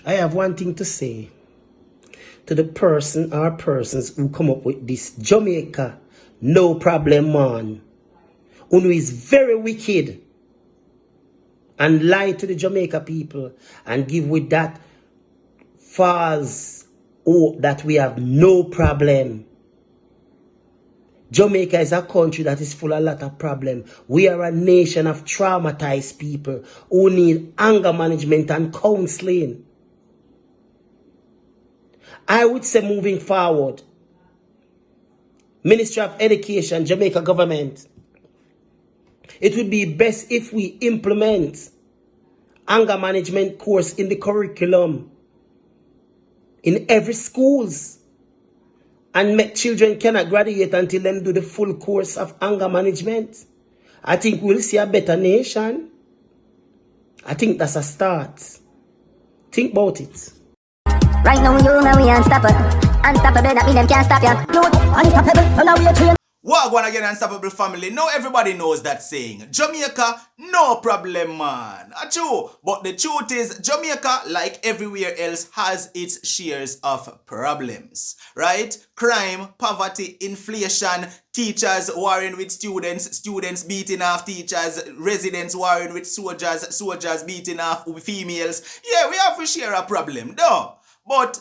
I have one thing to say to the person or persons who come up with this Jamaica no problem man, who is very wicked and lie to the Jamaica people and give with that false hope that we have no problem. Jamaica is a country that is full of a lot of problems. We are a nation of traumatized people who need anger management and counseling. I would say moving forward, Ministry of Education, Jamaica government, it would be best if we implement anger management course in the curriculum in every schools and make children cannot graduate until them do the full course of anger management. I think we'll see a better nation. I think that's a start. Think about it. Right now you know we unstoppable. Unstoppable, that mean them can't stop ya. Youth, unstoppable, so now we are trained. Wagwan again, Unstoppable family. Now everybody knows that saying. Jamaica, no problem, man. True. But the truth is, Jamaica, like everywhere else, has its shares of problems. Right? Crime, poverty, inflation, teachers warring with students, students beating off teachers, residents warring with soldiers, soldiers beating off females. Yeah, we have to share a problem, though. But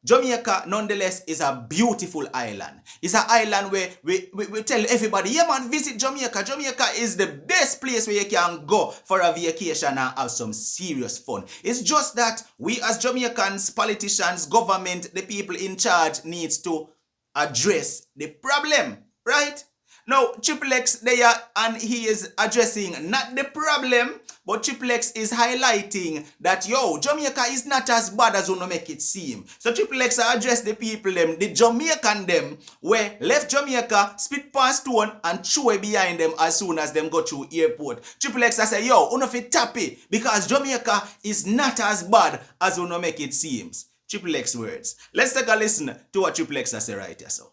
Jamaica, nonetheless, is a beautiful island. It's an island where we tell everybody, yeah man, visit Jamaica. Jamaica is the best place where you can go for a vacation and have some serious fun. It's just that we as Jamaicans, politicians, government, the people in charge needs to address the problem, right? Now, Triple X there, and he is addressing not the problem, but Triple X is highlighting that, yo, Jamaica is not as bad as you make it seem. So Triple X address the people them, the Jamaican them, where left Jamaica, spit past stone, and throw it behind them as soon as them go through airport. Triple X say, yo, you know fit tappy, because Jamaica is not as bad as you make it seems. Triple X words. Let's take a listen to what Triple X has say right here, so.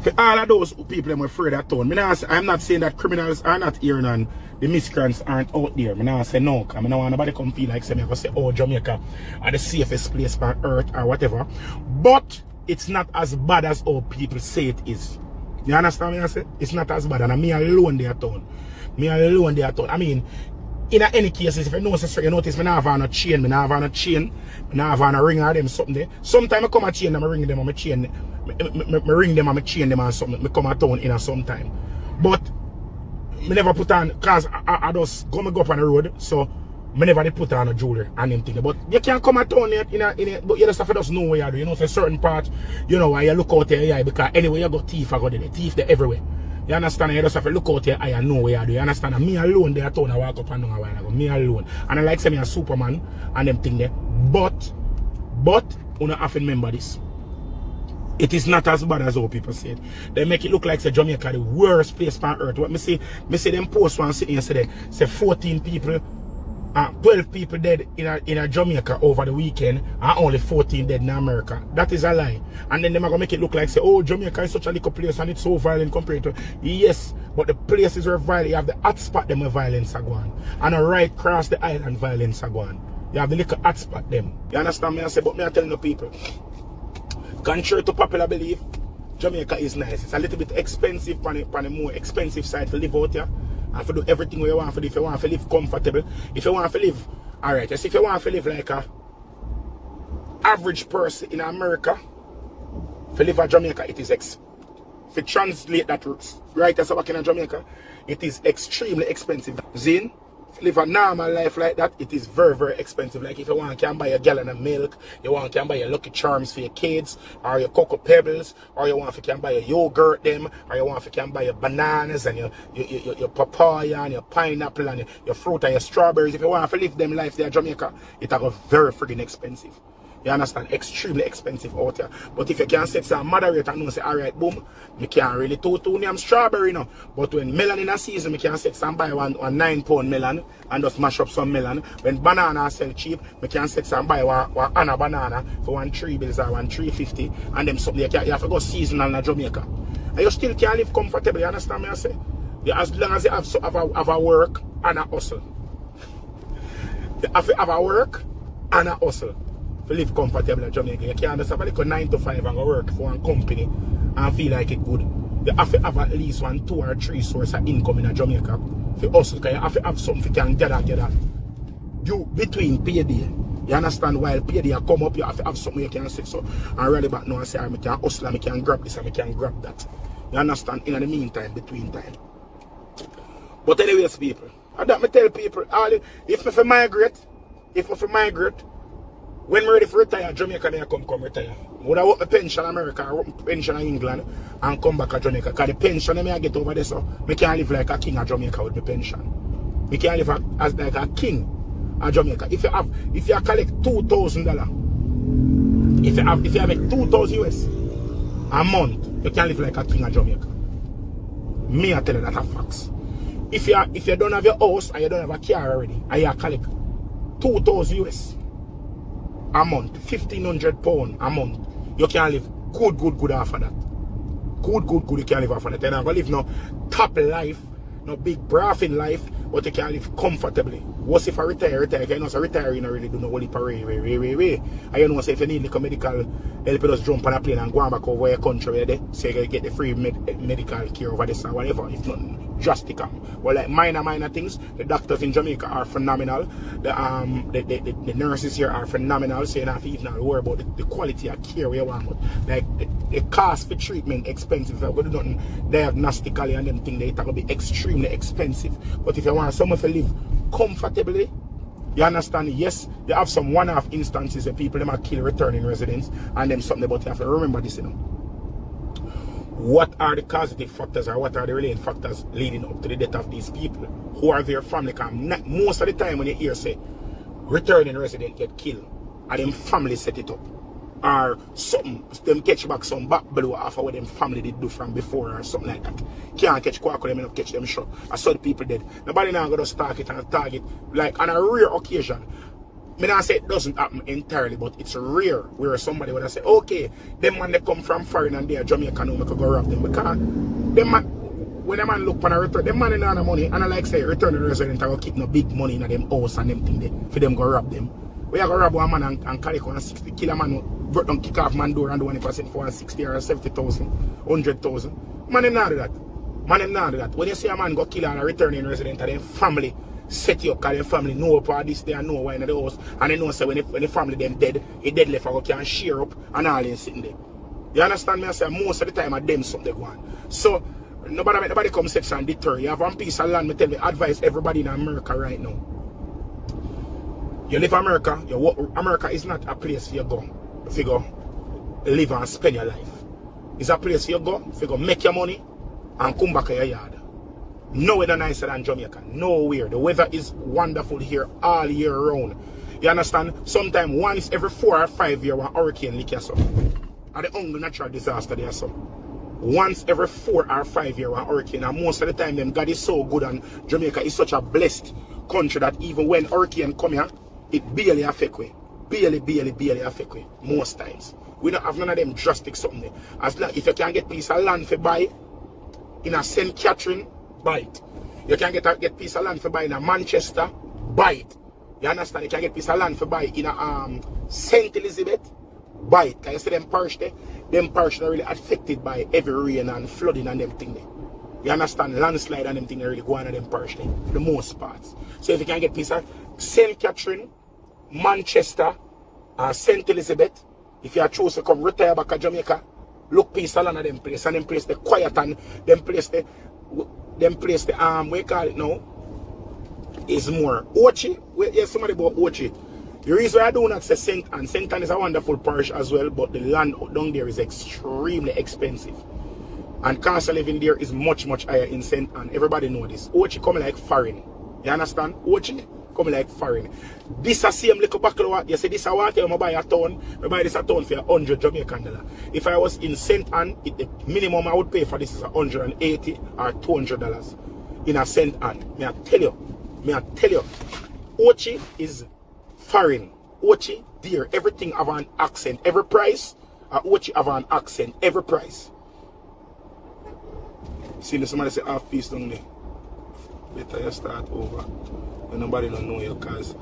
For all of those people I'm afraid of town, I'm not saying that criminals are not here and the miscreants aren't out there. I say no, because I don't want nobody come feel like say, oh, Jamaica are the safest place on earth or whatever. But it's not as bad as all people say it is. You understand me? I say? It's not as bad. And me alone there town. Me alone there town. I mean, in any case, if you notice, I not have on a chain, I not have on a chain, I not have on a ring or them something there. Sometimes I come a chain them, I ring them on my chain. I ring them and I chain them or something. I come a town in a sometime. But I never put on, because I just go up on the road, so I never put on a jewelry and them thing. But you can't come a town but you just have to just know where you do. You know, for a certain part, you know, why you look out there, yeah, because anyway you got thief, I got there. Thief there everywhere. You understand? You just have to look out here and know where you do. You understand? Me alone there town I walk up and down a while ago. Me alone. And I like say me a Superman and them thing there. But you don't have to remember this. It is not as bad as all people said. They make it look like say Jamaica the worst place on earth. What me see them post one sitting yesterday. Say 14 people, 12 people dead in a Jamaica over the weekend and only 14 dead in America. That is a lie. And then they're gonna make it look like say, oh, Jamaica is such a little place and it's so violent compared to yes, but the places where violent, you have the hot spot them where violence are going. And right across the island violence are going. You have the little hot spot them. You understand me? I say, but me I telling the people. Contrary to popular belief, Jamaica is nice. It's a little bit expensive on the more expensive side to live out here. And to do everything you want to do. If you want to live comfortable. If you want to live, alright, if you want to live like a average person in America, to live in Jamaica, it is if you translate that right as back in Jamaica, it is extremely expensive. Zin, live a normal life like that, it is very, very expensive. Like if you want, you can buy a gallon of milk, you want, you can buy your Lucky Charms for your kids, or your Cocoa Pebbles, or you want, you can buy a yogurt them, or you want, you can buy your bananas and your papaya and your pineapple and your fruit and your strawberries. If you want to live them life there in Jamaica, it are very friggin' expensive. You understand? Extremely expensive out here. But if you can set some moderate and know say, alright, boom, you can't really too name strawberry now. But when melon in a season, you can set some buy one 9-pound melon and just mash up some melon. When banana sell cheap, you can set some buy one Anna banana for 1 3 bills or 1 350 and them something you have to go seasonal in Jamaica. And you still can live comfortable, you understand me I say? As long as you have a work and a hustle. You have to have a work and a hustle. to live comfortable in Jamaica. You can't just have a little 9 to 5 and go work for one company and feel like it good. You have to have at least 1, 2 or 3 sources of income in Jamaica. For hustle, because you have to have something you can gather. You between payday. You understand? While payday come up, you have to have something you can say. So I really back now and say, I can hustle, I can grab this, I can grab that. You understand? In the meantime, between time. But anyways, people, and that me tell people, if I migrate, when I'm ready for retire, Jamaica may come retire. Would I work a pension in America, or work a pension in England, and come back to Jamaica? Because the pension I get over there, so I can't live like a king of Jamaica with my pension. I can't live as like a king of Jamaica. If you collect $2,000, if you make 2,000 US a month, you can't live like a king of Jamaica. Me, I tell you that are facts. If you don't have your house and you don't have a car already, and you collect 2,000 US a month, £1,500 a month, you can live good after that. Good, you can live after that. And I'm going to live no top life, no big braffing life, but you can live comfortably. What if I retire? You know, so retire, you don't really do no holy parade, way. And you know, so if you need like a medical help, you just jump on a plane and go back over your country, so you can get the free medical care over this or whatever, if not drastic. Well, like minor things, the doctors in Jamaica are phenomenal. The nurses here are phenomenal, so you don't have to even worry about the quality of care we want. But like the cost for treatment expensive. If you're going to do nothing diagnostically and them things, it's going to be extremely expensive. But if you want someone to live comfortably, you understand, yes, you have some one-off instances where people them are kill returning residents and them something, but you have to remember this, you know. What are the causative factors or what are the related factors leading up to the death of these people? Who are their family? Because most of the time when you hear say returning resident get killed and them family set it up, or something, them catch back some back below after what them family did do from before or something like that. Can't catch quack them and catch them shot. I saw the people dead. Nobody now gonna start it and target like on a rare occasion. I not say it doesn't happen entirely, but it's rare where somebody would say, okay, them man they come from foreign and they are Jamaican, we could go rob them. Because them man, when a man look for a return, them man in the money, and I like say returning resident I go keep no big money in them house and them thing there for them go rob them. We are going to rob one man and carry 160, kill a man, brought down, kick off man door and do 1% for 160 or 70,000, 100,000. Man them not do that. When you see a man go kill a returning resident and then family set you up, because their family know about this, they know why in the house, and they know say when the family them dead, it dead left and can share up and all in sitting there. You understand me? I say most of the time I them something they go on. So nobody come section and deter. You have one piece of land, me tell me advise everybody in America right now. You live in America, America is not a place for you go live and spend your life. It's a place for you go make your money and come back to your yard. Nowhere nicer than Jamaica. Nowhere. The weather is wonderful here all year round. You understand? Sometimes once every 4 or 5 years, one hurricane lick us up. And the only natural disaster there so. Once every 4 or 5 years, one hurricane. And most of the time, them God is so good and Jamaica is such a blessed country that even when hurricane come here, it barely affect we. Barely affect we. Most times. We don't have none of them drastic something there. As long if you can get piece of land for buy in a St. Catherine, buy it. You can get piece of land for buy in a Manchester, buy it. You understand? You can get piece of land for buy in a St. Elizabeth, buy it. Can you see them parish there? Them parish are really affected by heavy rain and flooding and them thing there. You understand? Landslide and them thing really go on in them parish there, for the most parts. So if you can get piece of St. Catherine, Manchester, and St. Elizabeth, if you choose to come retire back to Jamaica, look piece of land of them place, and them place the quiet and them place the we call it now is more Ochi. Yes, somebody about Ochi. The reason why I do not say St. Anne is a wonderful parish as well, but the land down there is extremely expensive. And cost of living there is much higher in St. Anne. Everybody know this. Ochi come like foreign. You understand? Ochi come like foreign. This a same little backload. You see this I want to buy a town. I buy this a town for 100 Jamaican dollars. If I was in St. Anne, the minimum I would pay for this is $180 or $200 in a St. Anne. May I tell you. Ochi is foreign. Ochi, dear, everything have an accent. Every price, Ochi have an accent. Every price. See, somebody say half piece down there. Better you start over. And nobody don't know you, cause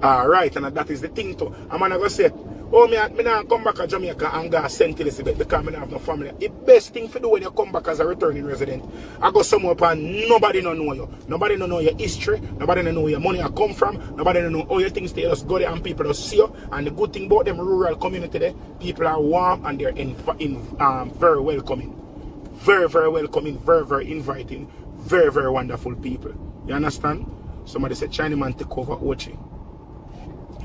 alright, and that is the thing too. I'm gonna go say Oh, me not come back to Jamaica and go St. Elizabeth because I have no family. The best thing to do when you come back as a returning resident, I go somewhere and nobody don't know you. Nobody don't know your history. Nobody don't know where your money you come from. Nobody don't know all your things. They just go there and people just see you. And the good thing about them rural community there, people are warm and they're very welcoming. Very, very welcoming, very, very inviting, very, very wonderful people. You understand? Somebody said Chinaman take over Ochi.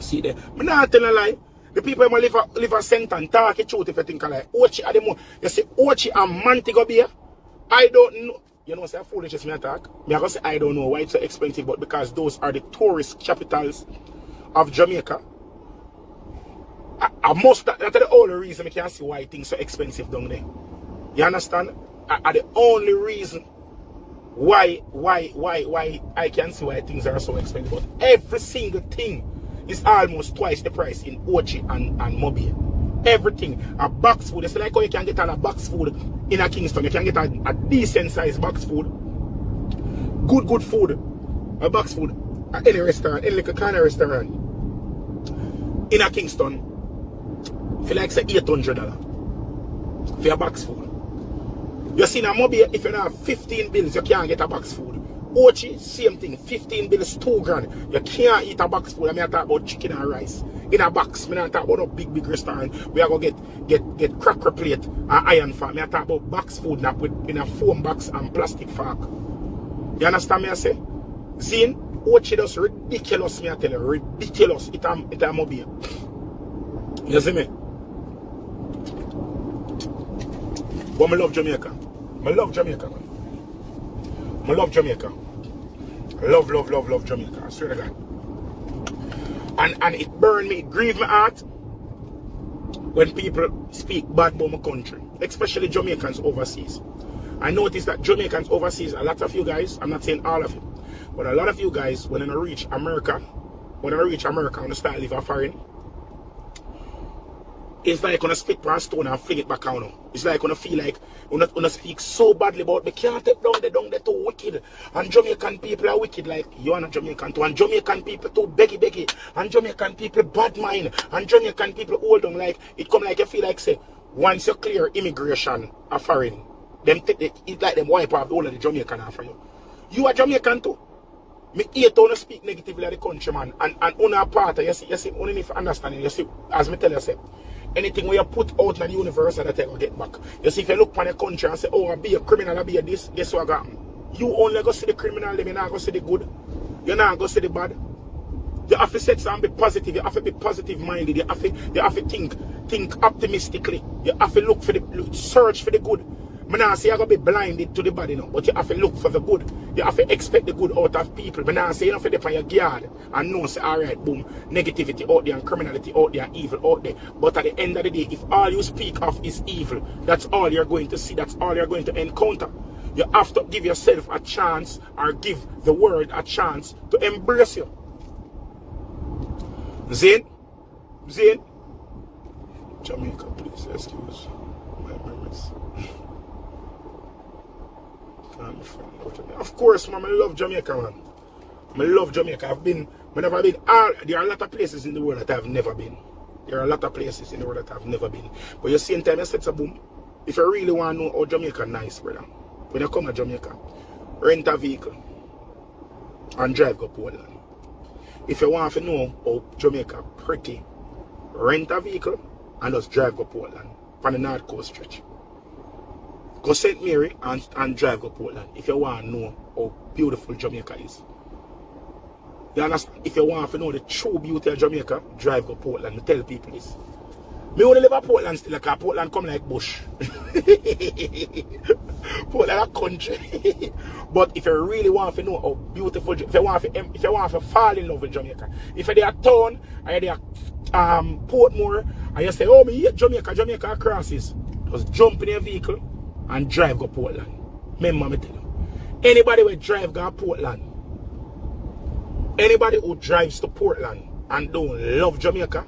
See there. I'm not telling a lie. The people who live a sentence, talk the truth if you think a lie. Ochi at the moment. You say Ochi and Montego Bay. I don't know. You know, say foolishness me attack. Me I go say I don't know why it's so expensive, but because those are the tourist capitals of Jamaica. That's the only reason I can see why things are so expensive down there. You understand? The only reason why I can see why things are so expensive. But every single thing is almost twice the price in Ochi and Mobile. Everything. A box food. It's like how you can get a box food in a Kingston. You can get a decent sized box food. Good food. A box food at any restaurant, any little kind of restaurant in a Kingston. For like say $800 for a box food. You see in a Mobile, if you have 15 bills, you can't get a box food. Ochi, same thing, 15 bills, 2 grand. You can't eat a box food. I mean, I talk about chicken and rice in a box. I mean, I talk about a big restaurant where I go get cracker plate and iron fork. I mean, I talk about box food now in a foam box and plastic fork. You understand me? I say, Zine, Ochi does ridiculous. Me I tell you, ridiculous. It's a Mobile. You see me? But I love Jamaica. I love Jamaica, man. I love Jamaica. Love Jamaica. I swear to God. And it burned me, it grieved my heart when people speak bad about my country, especially Jamaicans overseas. I noticed that Jamaicans overseas, a lot of you guys, I'm not saying all of you, but a lot of you guys, when I reach America, and start live a foreign, it's like when I spit one stone and fling it back on. It's like when I feel like when I speak so badly about me, can't take down they're too wicked. And Jamaican people are wicked like you are not Jamaican too. And Jamaican people too beggy. And Jamaican people bad mind. And Jamaican people hold on like it come like you feel like say once you clear immigration a foreign, them take it like them wipe off all of the Jamaican after you. You are Jamaican too. Me hate to speak negatively of the country, man. And on a part, you see, only if understanding, you see, as me tell you, say, anything where you put out in the universe that I will get back. You see, if you look upon the country and say, oh, I'll be a criminal, I'll be a this, guess what got? You only go see the criminal, you're not going to see the good. You're not going to see the bad. You have to set something, be positive. You have to be positive minded. You have to think optimistically. You have to look for search for the good. I not say you're going to be blinded to the bad, you know, but you have to look for the good. You have to expect the good out of people. I not say you don't have to depend on your guard and know, say, all right, boom, negativity out there and criminality out there and evil out there. But at the end of the day, if all you speak of is evil, that's all you're going to see. That's all you're going to encounter. You have to give yourself a chance or give the world a chance to embrace you. Zane? Jamaica, please, excuse my memories. Of course, man, I love Jamaica, man. I love Jamaica. There are a lot of places in the world that I've never been. There are a lot of places in the world that I've never been. But you see, in time, you set a boom. If you really want to know how Jamaica nice, brother, when you come to Jamaica, rent a vehicle and drive go Portland. If you want to know how Jamaica pretty, rent a vehicle and just drive go Portland from the North Coast stretch. Go St. Mary and drive go Portland if you want to know how beautiful Jamaica is. You understand? If you want to know the true beauty of Jamaica, drive go Portland. I tell people this. Me only live at Portland still, because Portland come like bush. Portland a country. But if you really want to know how beautiful, if you want to fall in love with Jamaica, if you're there town, or you're there Portmore, and you say, oh, me hate Jamaica crosses, just jump in your vehicle and drive go Portland. Remember me tell you. Anybody who drive go Portland, anybody who drives to Portland and don't love Jamaica,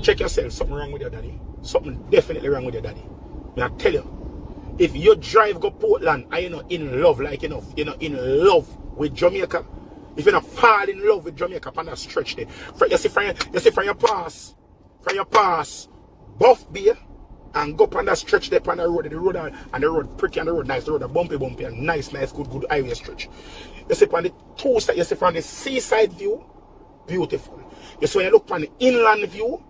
check yourself. Something wrong with your daddy. Something definitely wrong with your daddy. May I tell you, if you drive go Portland and you're not in love like enough, you're not in love with Jamaica, if you're not fall in love with Jamaica on that stretch there, you see from your past, from your pass Buff Bay and go up on that stretch there on the road pretty and the road nice, the road bumpy and nice, good highway stretch. You see on the two sides, you see from the seaside view, beautiful. You see when you look on the inland view,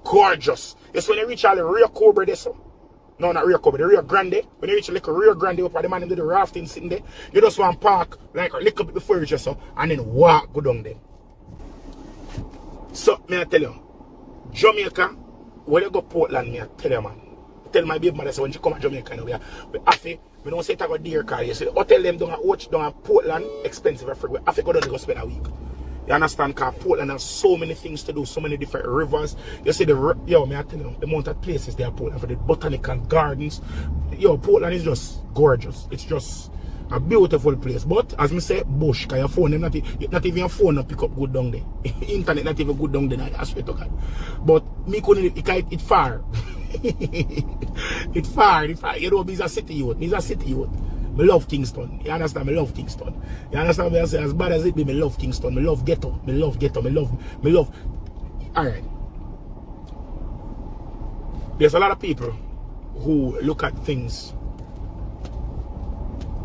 gorgeous. You see when you reach all the Rio Cobra there, so. No, not Rio Cobra, the Rio Grande. When you reach a little Rio Grande up at the man do the rafting sitting there, you just want to park like a little bit before you reach so and then walk go down there. So, me I tell you, Jamaica, when you go Portland, me I tell you, man. Tell my baby mother, so when she come to Jamaica, we have to, we don't say it go dear car. You see, the hotel them down at Portland, expensive and free. We have to go down there go spend a week. You understand? Because Portland has so many things to do, so many different rivers. You see, yo, me I tell you, the amount of places there are Portland for the botanical gardens. Yo, Portland is just gorgeous. It's just a beautiful place. But as me say, bush, because your phone, not even your phone not pick up good down there. Internet not even good down there, I swear to God. But me couldn't, it far. It's far. You know, me's a city youth. I love Kingston. You understand? I love Kingston. You understand what I say? As bad as it be, I love Kingston. I love ghetto. I love. Alright. There's a lot of people who look at things.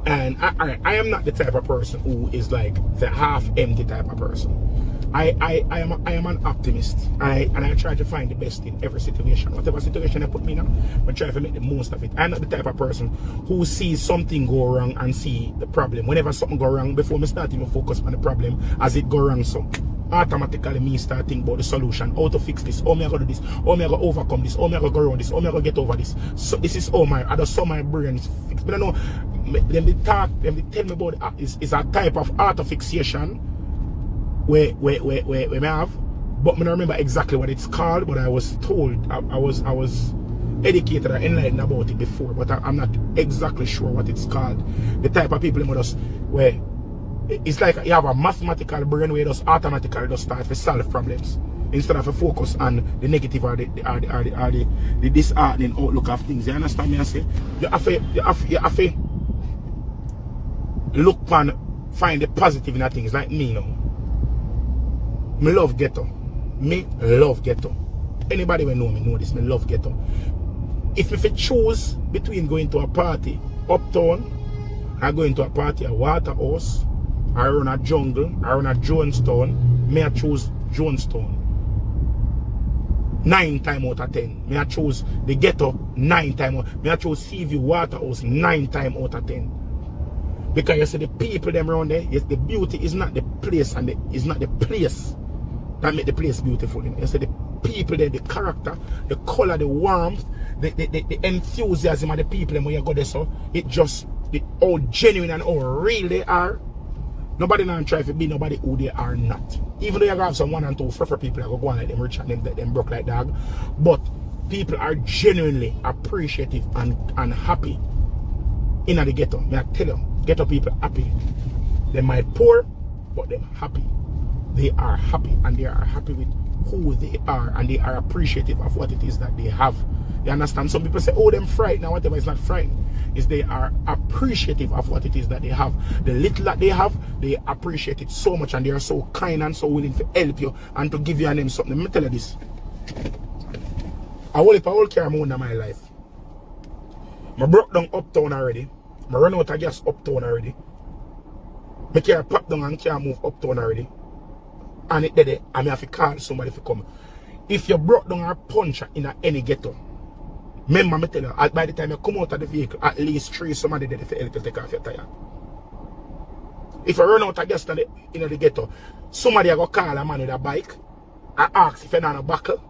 And I am not the type of person who is like the half-empty type of person. I am an optimist. And I try to find the best in every situation. Whatever situation I put me in, I try to make the most of it. I'm not the type of person who sees something go wrong and see the problem. Whenever something go wrong, before me start even focus on the problem as it go wrong, so automatically me start thinking about the solution, how to fix this, how me I go do this, how me I go overcome this, how me I go around this, how me I go get over this. So this is how my brain is fixed. But I know them they tell me about is a type of auto fixation where me have, but I don't remember exactly what it's called, but I was told, I was educated or enlightened about it before, but I'm not exactly sure what it's called. The type of people where it's like you have a mathematical brain where you just automatically just start to solve problems instead of a focus on the negative or the disheartening outlook of things. You understand me? I say you have to look and find the positive in things. Like me now. Me love ghetto. Me love ghetto. Anybody will know me know this. Me love ghetto. If me choose between going to a party uptown or going to a party at Waterhouse or around a jungle or around a Jonestown, me I choose Jonestown. 9 times out of 10. Me I choose the ghetto 9 times out. Me I choose Seaview Waterhouse 9 times out of 10. Because you see the people them around there, yes, the beauty is not the place and is not the place that make the place beautiful. You see the people there, the character, the color, the warmth, the enthusiasm of the people them when you go there, so it just how genuine and how real they are. Nobody now try to be nobody who they are not. Even though you have some 1 and 2 for people that go on like them rich and them broke like dog. But people are genuinely appreciative and happy in the ghetto. May I tell you, ghetto people happy. They might poor, but they're happy. They are happy and they are happy with who they are and they are appreciative of what it is that they have. You understand? Some people say, oh, them frightened or whatever. It's not frightened. Is they are appreciative of what it is that they have. The little that they have, they appreciate it so much and they are so kind and so willing to help you and to give you a name something. Let me tell you this. I will carry more in my life. I broke down uptown already. I run out of gas uptown already. I can't pop down and can't move uptown already. And it did it, I may have to call somebody to come. If you broke down a punch in any ghetto, remember me tell you, by the time you come out of the vehicle, at least 3 somebody did it to help you take off your tire. If you run out of gas in the ghetto, somebody will call a man with a bike and ask if you're not a buckle.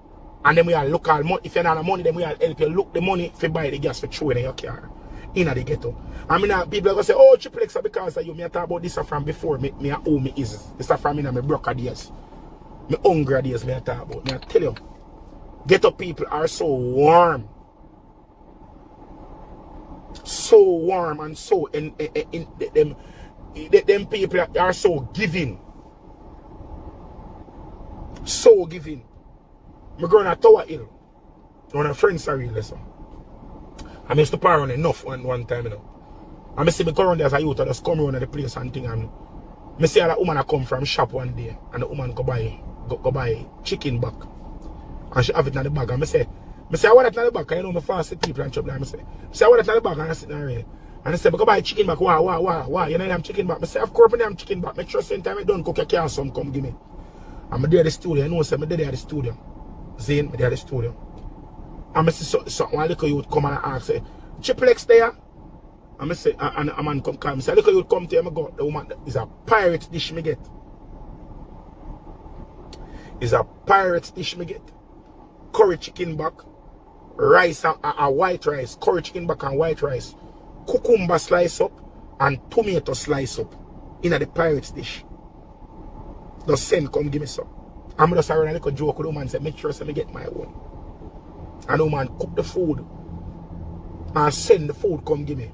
And then we will look at money. If you're not a money, then we will help you look the money if you buy the gas for throw in your car. In the ghetto. I mean, people are going to say, oh, triplex because of you. Me talk about this from before. Me owe me is. This is from me my broke days. Me hungry days me talk about. Me I tell you, ghetto people are so warm. So warm and so them people are so giving. So giving. Me going to Tower Hill. One of friends are real lesson. I used to par on enough one time, you know. I see me come around there as a youth, I just come around the place and thing, and I see that woman come from shop one day and the woman go buy chicken back. And she have it in the bag. And I say, I want it in the bag, because you know me fast with people and trouble. And I say, I want it in the bag, and I sit there. And I say, because buy chicken back, why? You know I'm chicken back. I say, of course, I'm chicken back. Make sure same time I don't cook, you can't some come give me. I'm there at the studio. You know, say, I'm there at the studio. Zane, I'm there at the studio. And I say, so one little youth come and ask, say, triple X there? And I say, and a man come, I say, little youth come to him, I go, the woman, is a pirate dish me get. Is a pirate dish me get. Curry chicken back, rice and white rice, curry chicken back and white rice, cucumber slice up, and tomato slice up in the pirate's dish. The send come give me some. I'm just around a little joke with the man say, make sure I get my own. And the man cook the food and send the food come give me.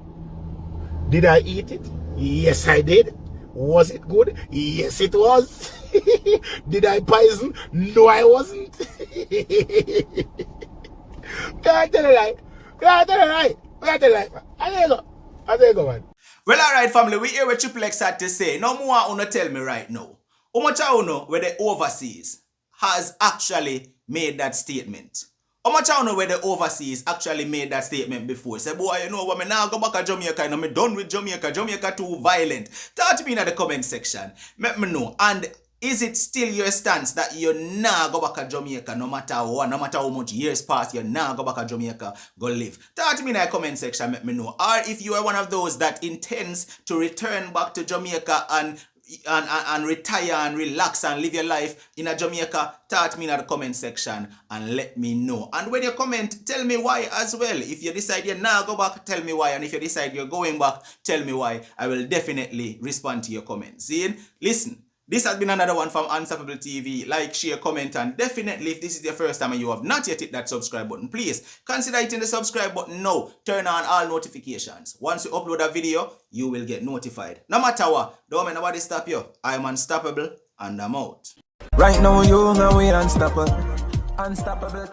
Did I eat it? Yes, I did. Was it good? Yes, it was. Did I poison? No, I wasn't. Can't tell a lie. Can't tell a lie. Can't tell a lie. I there you go, man. Well, alright, family, we hear what Triple X had to say. No more I wanna tell me right now. How much I know where the overseas has actually made that statement? How much I know where the overseas actually made that statement before? Say, boy, you know what, me now go back to Jamaica and I'm done with Jamaica. Jamaica too violent. Talk to me in the comment section. Let me know. And is it still your stance that you now go back to Jamaica no matter what, no matter how much years pass, you now go back to Jamaica, go live? Talk to me in the comment section, let me know. Or if you are one of those that intends to return back to Jamaica and retire and relax and live your life in a Jamaica, talk me in the comment section and let me know. And when you comment, tell me why as well. If you decide you now go back, tell me why. And if you decide you're going back, tell me why. I will definitely respond to your comments. See? Listen. This has been another one from Unstoppable TV. Like, share, comment, and definitely if this is your first time and you have not yet hit that subscribe button, please consider hitting the subscribe button now. Turn on all notifications. Once you upload a video, you will get notified. No matter what, don't let nobody stop you. I'm unstoppable and I'm out. Right now you know we unstoppable. Unstoppable.